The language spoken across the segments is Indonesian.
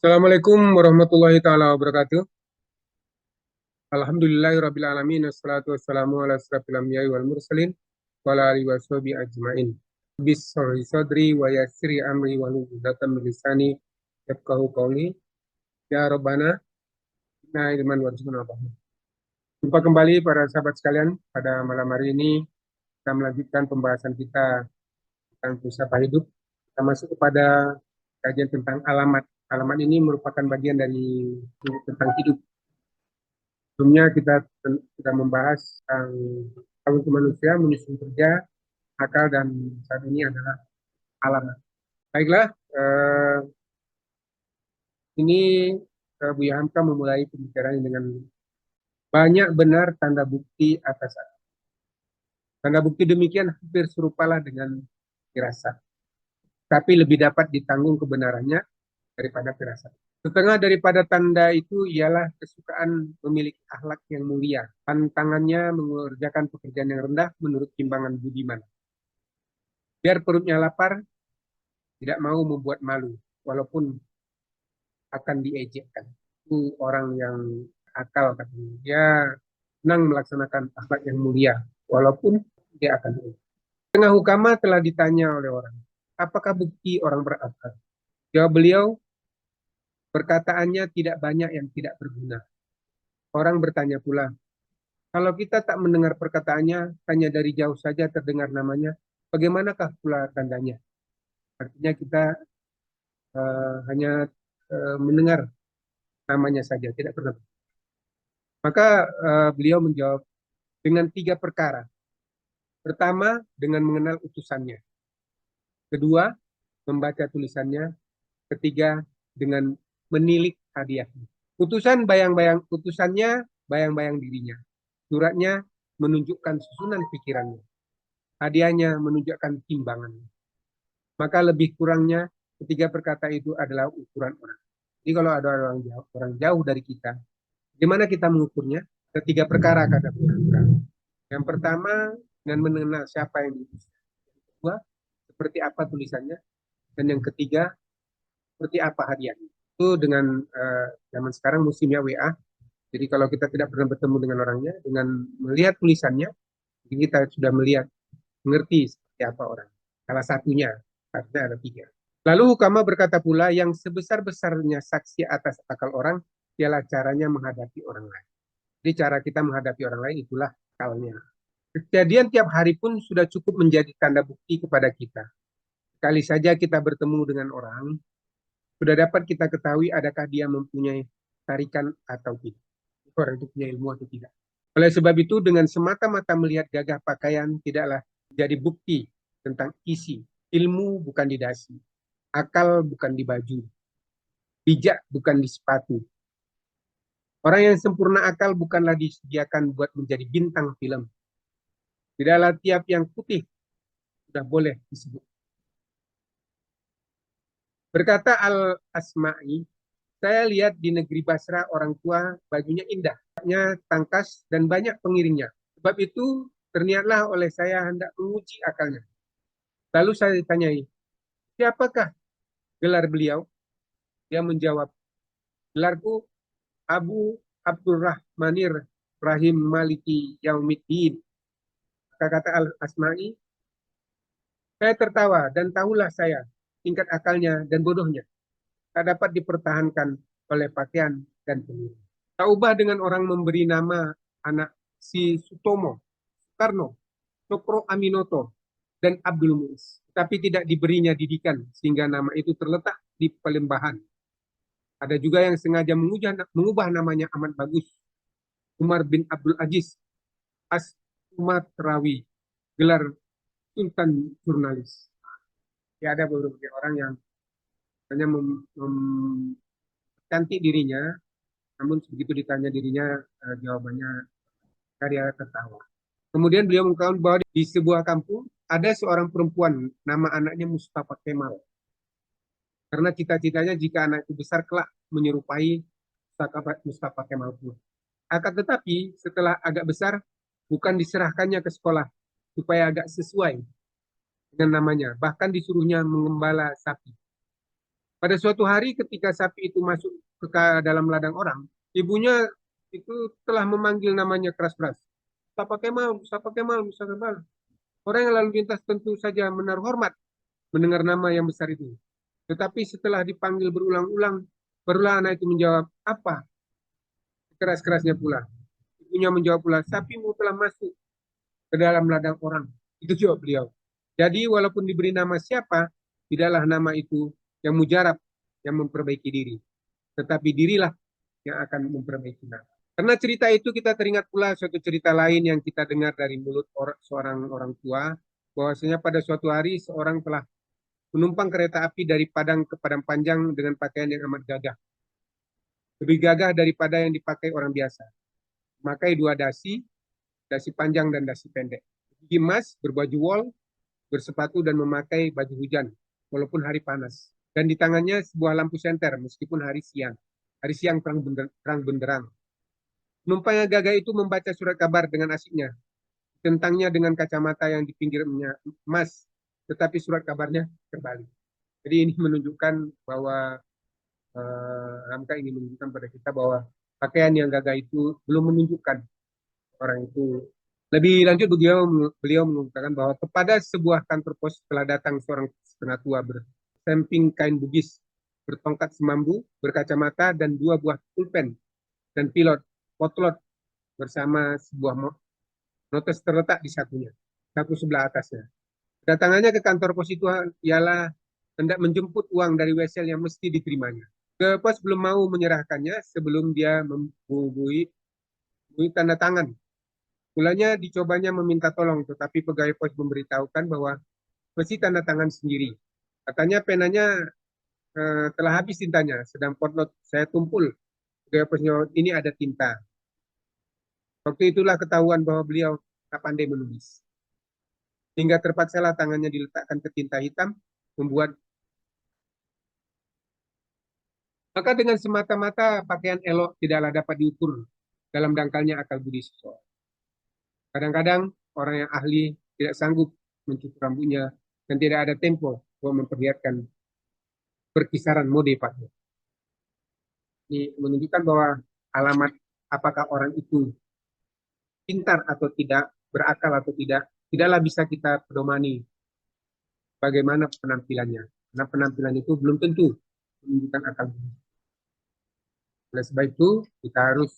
Assalamualaikum warahmatullahi taala wabarakatuh. Alhamdulillahirabbil alamin wassalatu wassalamu ala asrofil anbiya'i wal mursalin wa ala alihi washabihi ajmain. Bismillah sadri wa yassiri amri wa hlul 'uqdatam min lisani yafqahu qawli. Ya Rabbana inna ilman warzuqna fahma. Jumpa kembali para sahabat sekalian pada malam hari ini kita melanjutkan pembahasan kita tentang filsafat hidup. Kita masuk kepada kajian tentang alamat. Alamat ini merupakan bagian dari tentang hidup. Sebelumnya kita sudah membahas tentang kaum manusia, menyusun kerja, akal, dan saat ini adalah alamat. Baiklah, ini Buya Hamka memulai pembicaraan dengan banyak benar tanda bukti atas akal. Tanda bukti demikian hampir serupalah dengan firasat, tapi lebih dapat ditanggung kebenarannya daripada firasat. Setengah daripada tanda itu ialah kesukaan memiliki akhlak yang mulia. Tantangannya mengerjakan pekerjaan yang rendah menurut timbangan budiman. Biar perutnya lapar, tidak mau membuat malu, walaupun akan diejekkan. Itu orang yang akal katanya. Dia senang melaksanakan akhlak yang mulia, walaupun dia akan diejek. Tengah hukama telah ditanya oleh orang, apakah bukti orang berakal? Jawab beliau, perkataannya tidak banyak yang tidak berguna. Orang bertanya pula, kalau kita tak mendengar perkataannya, hanya dari jauh saja terdengar namanya, bagaimanakah pula tandanya? Artinya kita hanya mendengar namanya saja, tidak pernah. Maka beliau menjawab dengan 3 perkara. Pertama, dengan mengenal utusannya. Kedua, membaca tulisannya. Ketiga, dengan menilik hadiahnya. Utusannya bayang-bayang dirinya. Suratnya menunjukkan susunan pikirannya. Hadiahnya menunjukkan timbangannya. Maka lebih kurangnya ketiga perkata itu adalah ukuran orang. Jadi kalau ada orang jauh dari kita, gimana kita mengukurnya? Ketiga perkara kata beliau. Yang pertama, dengan mengenal siapa yang diutus. Yang kedua, seperti apa tulisannya. Dan yang ketiga, seperti apa hadiahnya. Itu dengan zaman sekarang musimnya WA. Jadi kalau kita tidak pernah bertemu dengan orangnya, dengan melihat tulisannya, kita sudah melihat, mengerti seperti apa orang. Salah satunya, artinya ada 3. Lalu Hukama berkata pula, yang sebesar-besarnya saksi atas akal orang, ialah caranya menghadapi orang lain. Jadi cara kita menghadapi orang lain itulah akalnya. Kejadian tiap hari pun sudah cukup menjadi tanda bukti kepada kita. Kali saja kita bertemu dengan orang, sudah dapat kita ketahui adakah dia mempunyai tarikan atau tidak. Orang itu punya ilmu atau tidak. Oleh sebab itu, dengan semata-mata melihat gagah pakaian tidaklah jadi bukti tentang isi. Ilmu bukan di dasi, akal bukan di baju, bijak bukan di sepatu. Orang yang sempurna akal bukanlah disediakan buat menjadi bintang film. Tidaklah tiap yang putih sudah boleh disebut. Berkata Al-Asma'i, saya lihat di negeri Basra orang tua bajunya indah, tangkas dan banyak pengiringnya. Sebab itu terniatlah oleh saya hendak menguji akalnya. Lalu saya ditanyai, siapakah gelar beliau? Dia menjawab, gelarku Abu Abdurrahmanir Rahim Maliki Yaumiddin. Kata Al-Asma'i, saya tertawa dan tahulah saya tingkat akalnya dan bodohnya. Tak dapat dipertahankan oleh pakaian dan pengiring. Tak ubah dengan orang memberi nama anak si Sutomo, Soekarno, Cokro Aminoto, dan Abdul Muiz. Tapi tidak diberinya didikan sehingga nama itu terletak di pelembahan. Ada juga yang sengaja mengubah namanya amat bagus. Umar bin Abdul Aziz As-Sumatrawi, gelar Sultan Jurnalis. Ya, ada beberapa orang yang hanya cantik dirinya, namun begitu ditanya dirinya, jawabannya karya tertawa. Kemudian beliau mengatakan bahwa di sebuah kampung ada seorang perempuan, nama anaknya Mustafa Kemal. Karena cita-citanya jika anak itu besar kelak menyerupai Mustafa Kemal pun. Akan tetapi setelah agak besar, bukan diserahkannya ke sekolah supaya agak sesuai dengan namanya, bahkan disuruhnya mengembala sapi. Pada suatu hari ketika sapi itu masuk dalam ladang orang, ibunya itu telah memanggil namanya keras-keras. Sapa Kemal, Sapa Kemal, Sapa Kemal. Orang yang lalu lintas tentu saja menaruh hormat mendengar nama yang besar itu. Tetapi setelah dipanggil berulang-ulang, barulah anak itu menjawab, apa? Keras-kerasnya pula. Ibunya menjawab pula, sapimu telah masuk ke dalam ladang orang. Itu jawab beliau. Jadi walaupun diberi nama siapa, tidaklah nama itu yang mujarab, yang memperbaiki diri. Tetapi dirilah yang akan memperbaiki nama. Karena cerita itu kita teringat pula suatu cerita lain yang kita dengar dari mulut seorang orang tua, bahwasanya pada suatu hari seorang telah menumpang kereta api dari Padang ke Padang Panjang dengan pakaian yang amat gagah. Lebih gagah daripada yang dipakai orang biasa. Memakai dua dasi, dasi panjang dan dasi pendek. Gigi emas, berbaju wol, bersepatu dan memakai baju hujan, walaupun hari panas. Dan di tangannya sebuah lampu senter, meskipun hari siang. Hari siang terang benderang. Penumpang yang gagah itu membaca surat kabar dengan asiknya. Tentangnya dengan kacamata yang di pinggirnya emas, tetapi surat kabarnya terbalik. Jadi ini menunjukkan bahwa Hamka ingin menunjukkan pada kita bahwa pakaian yang gagah itu belum menunjukkan orang itu. Lebih lanjut beliau mengungkapkan bahwa kepada sebuah kantor pos telah datang seorang penatua bersemping kain bugis, bertongkat semambu, berkacamata dan dua buah pulpen dan pilot potlot bersama sebuah notes terletak di sakunya, saku sebelah atasnya. Kedatangannya ke kantor pos itu ialah hendak menjemput uang dari wesel yang mesti diterimanya. Ke pos belum mau menyerahkannya sebelum dia membubuhi tanda tangan. Mulanya dicobanya meminta tolong, tetapi pegawai pos memberitahukan bahwa mesti tanda tangan sendiri. Katanya penanya telah habis tintanya, sedang potlot saya tumpul. Pegawai posnya ini ada tinta. Waktu itulah ketahuan bahwa beliau tak pandai menulis. Hingga terpaksalah tangannya diletakkan ke tinta hitam, membuat maka dengan semata-mata pakaian elok tidaklah dapat diukur dalam dangkalnya akal budi seseorang. Kadang-kadang orang yang ahli tidak sanggup mencukur rambutnya dan tidak ada tempo untuk memperlihatkan perkisaran mode pakaian. Ini menunjukkan bahwa alamat apakah orang itu pintar atau tidak, berakal atau tidak, tidaklah bisa kita pedomani bagaimana penampilannya. Karena penampilan itu belum tentu menunjukkan akal budi. Oleh sebab itu, kita harus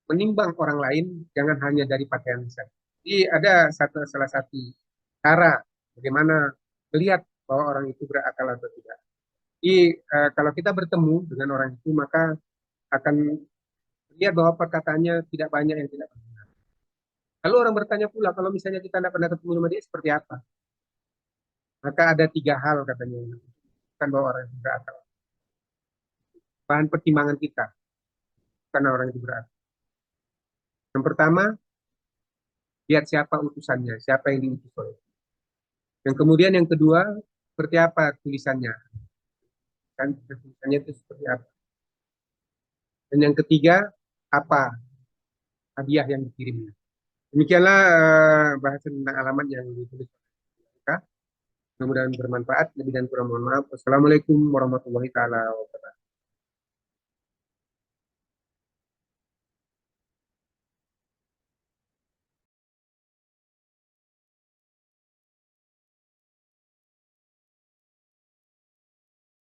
menimbang orang lain, jangan hanya dari pakaian saja. Jadi ada salah satu cara bagaimana melihat bahwa orang itu berakal atau tidak. Jadi kalau kita bertemu dengan orang itu, maka akan lihat bahwa perkataannya tidak banyak yang tidak benar. Lalu orang bertanya pula, kalau misalnya kita tidak pernah ketemu sama dia, seperti apa? Maka ada tiga hal katanya yang menunjukkan bahwa orang itu berakal. Bahan pertimbangan kita, karena orang itu berakal. Yang pertama, lihat siapa utusannya, siapa yang diutus oleh. Yang kemudian yang kedua, seperti apa tulisannya, kan tulisannya itu seperti apa. Dan yang ketiga, apa hadiah yang dikirimnya. Demikianlah bahasan tentang alamat yang ditulis oleh kita. Mudah-mudahan bermanfaat. Lebih dan kurang mohon maaf. Wassalamualaikum warahmatullahi taala wabarakatuh.